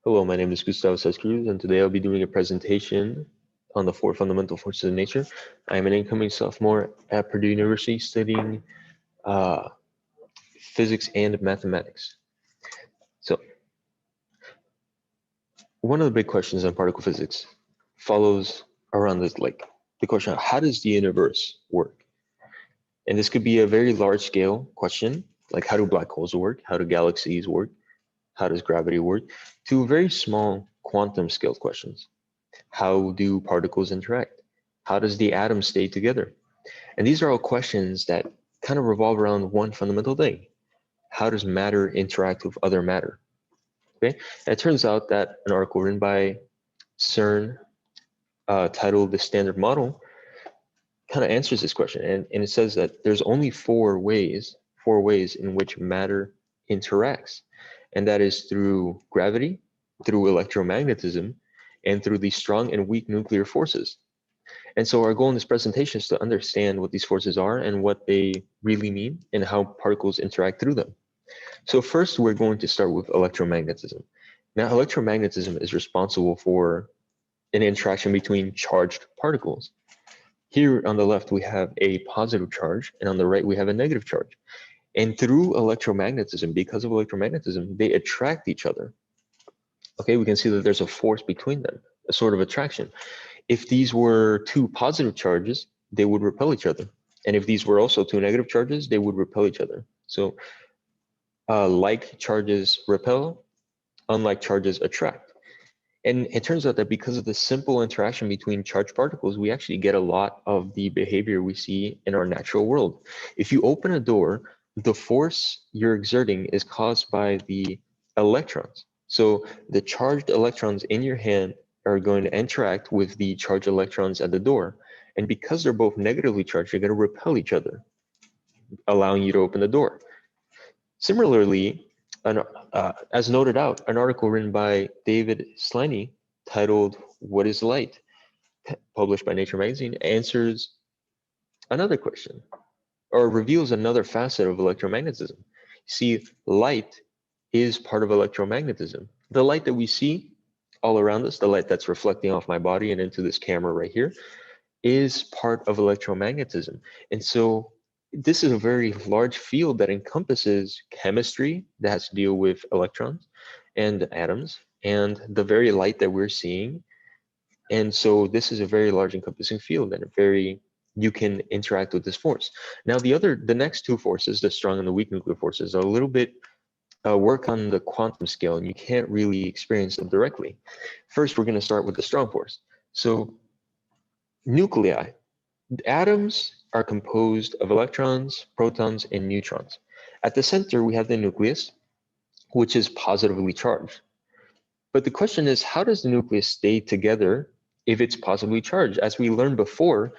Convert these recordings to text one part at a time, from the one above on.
Hello, my name is Gustavo Cruz, and today I'll be doing a presentation on the 4 fundamental forces of nature. I am an incoming sophomore at Purdue University studying uh, physics and mathematics. So, one of the big questions in particle physics follows around this, like the question of how does the universe work? And this could be a very large scale question, like how do black holes work? How do galaxies work? How does gravity work? To very small quantum scale questions. How do particles interact? How does the atom stay together? And these are all questions that kind of revolve around one fundamental thing. How does matter interact with other matter? Okay, and it turns out that an article written by CERN titled The Standard Model kind of answers this question. And it says that there's only four ways in which matter interacts. And that is through gravity, through electromagnetism, and through the strong and weak nuclear forces. And so our goal in this presentation is to understand what these forces are and what they really mean and how particles interact through them. So first, we're going to start with electromagnetism. Now, electromagnetism is responsible for an interaction between charged particles. Here on the left, we have a positive charge, and on the right, we have a negative charge. And through electromagnetism, because of electromagnetism, they attract each other. Okay, we can see that there's a force between them, a sort of attraction. If these were two positive charges, they would repel each other. And if these were also two negative charges, they would repel each other. So like charges repel, unlike charges attract. And it turns out that because of the simple interaction between charged particles, we actually get a lot of the behavior we see in our natural world. If you open a door, the force you're exerting is caused by the electrons. So the charged electrons in your hand are going to interact with the charged electrons at the door. And because they're both negatively charged, they're going to repel each other, allowing you to open the door. Similarly, as noted out, an article written by David Slaney titled "What is Light?" published by Nature magazine answers another question or reveals another facet of electromagnetism. See, light is part of electromagnetism. The light that we see all around us, the light that's reflecting off my body and into this camera right here, is part of electromagnetism. And so this is a very large field that encompasses chemistry that has to deal with electrons and atoms and the very light that we're seeing. And so this is a very large encompassing field and you can interact with this force. Now the next two forces, the strong and the weak nuclear forces, are a little bit work on the quantum scale, and you can't really experience them directly. First, we're going to start with the strong force. So nuclei. Atoms are composed of electrons, protons, and neutrons. At the center, we have the nucleus, which is positively charged. But the question is, how does the nucleus stay together if it's positively charged? As we learned before,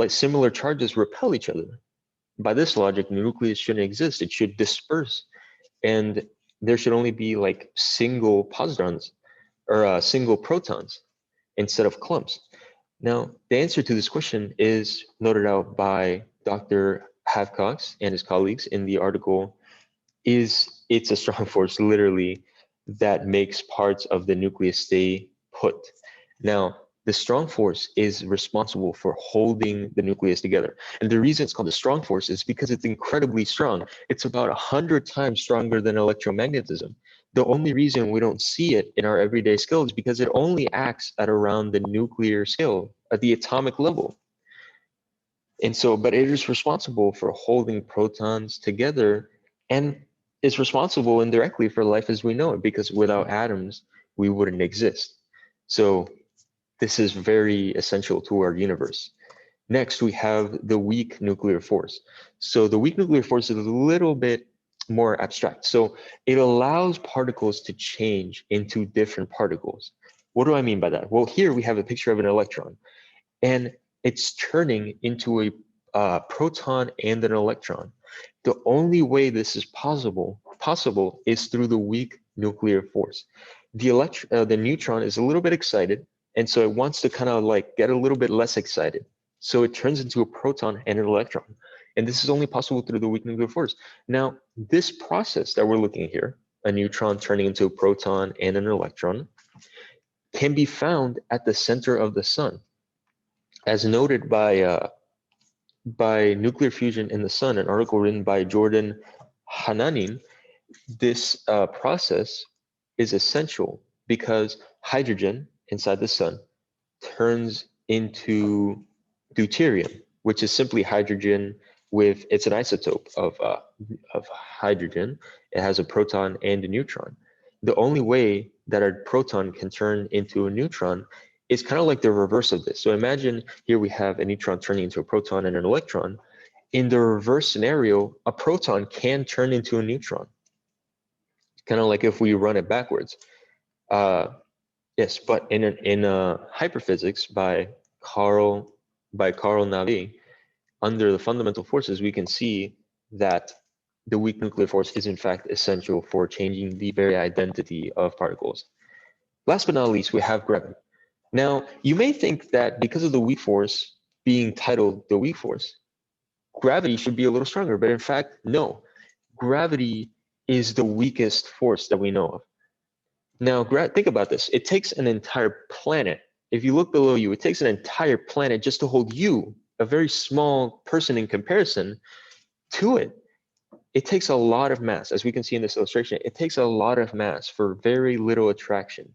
similar charges repel each other. By this logic, the nucleus shouldn't exist. It should disperse. And there should only be like single positrons or single protons instead of clumps. Now, the answer to this question is noted out by Dr. Havecox and his colleagues in the article, it's a strong force, literally, that makes parts of the nucleus stay put. Now, the strong force is responsible for holding the nucleus together. And the reason it's called a strong force is because it's incredibly strong. It's about 100 times stronger than electromagnetism. The only reason we don't see it in our everyday scale is because it only acts at around the nuclear scale, at the atomic level. And so, but it is responsible for holding protons together and is responsible indirectly for life as we know it, because without atoms, we wouldn't exist. So this is very essential to our universe. Next, we have the weak nuclear force. So the weak nuclear force is a little bit more abstract. So it allows particles to change into different particles. What do I mean by that? Well, here we have a picture of an electron, and it's turning into a proton and an electron. The only way this is possible is through the weak nuclear force. The neutron is a little bit excited, and so it wants to kind of like get a little bit less excited. So it turns into a proton and an electron. And this is only possible through the weak nuclear force. Now, this process that we're looking at here, a neutron turning into a proton and an electron, can be found at the center of the sun. As noted by nuclear fusion in the sun, an article written by Jordan Hananin, this process is essential because hydrogen inside the sun turns into deuterium, which is simply hydrogen with, it's an isotope of hydrogen. It has a proton and a neutron. The only way that a proton can turn into a neutron is kind of like the reverse of this. So imagine here we have a neutron turning into a proton and an electron. In the reverse scenario, a proton can turn into a neutron. Kind of like if we run it backwards. Yes, but in hyperphysics by Carl Navi, under the fundamental forces, we can see that the weak nuclear force is in fact essential for changing the very identity of particles. Last but not least, we have gravity. Now, you may think that because of the weak force being titled the weak force, gravity should be a little stronger, but in fact, no. Gravity is the weakest force that we know of. Now, think about this. It takes an entire planet. If you look below you, it takes an entire planet just to hold you, a very small person in comparison to it. It takes a lot of mass, as we can see in this illustration. It takes a lot of mass for very little attraction.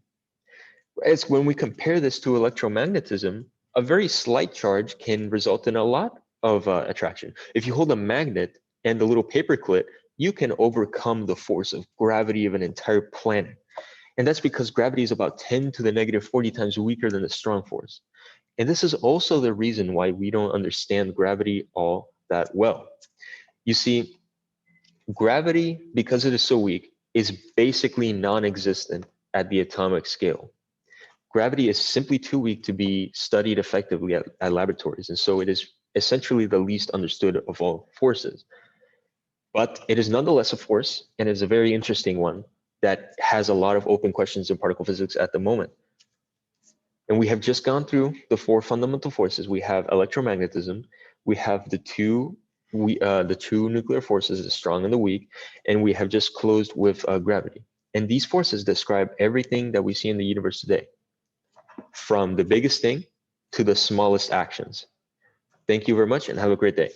As when we compare this to electromagnetism, a very slight charge can result in a lot of attraction. If you hold a magnet and a little paperclip, you can overcome the force of gravity of an entire planet. And that's because gravity is about 10 to the negative 40 times weaker than the strong force. And this is also the reason why we don't understand gravity all that well. You see, gravity, because it is so weak, is basically non-existent at the atomic scale. Gravity is simply too weak to be studied effectively at laboratories. And so it is essentially the least understood of all forces. But it is nonetheless a force, and is a very interesting one that has a lot of open questions in particle physics at the moment. And we have just gone through the 4 fundamental forces. We have electromagnetism, we have the two nuclear forces, the strong and the weak, and we have just closed with gravity. And these forces describe everything that we see in the universe today, from the biggest thing to the smallest actions. Thank you very much and have a great day.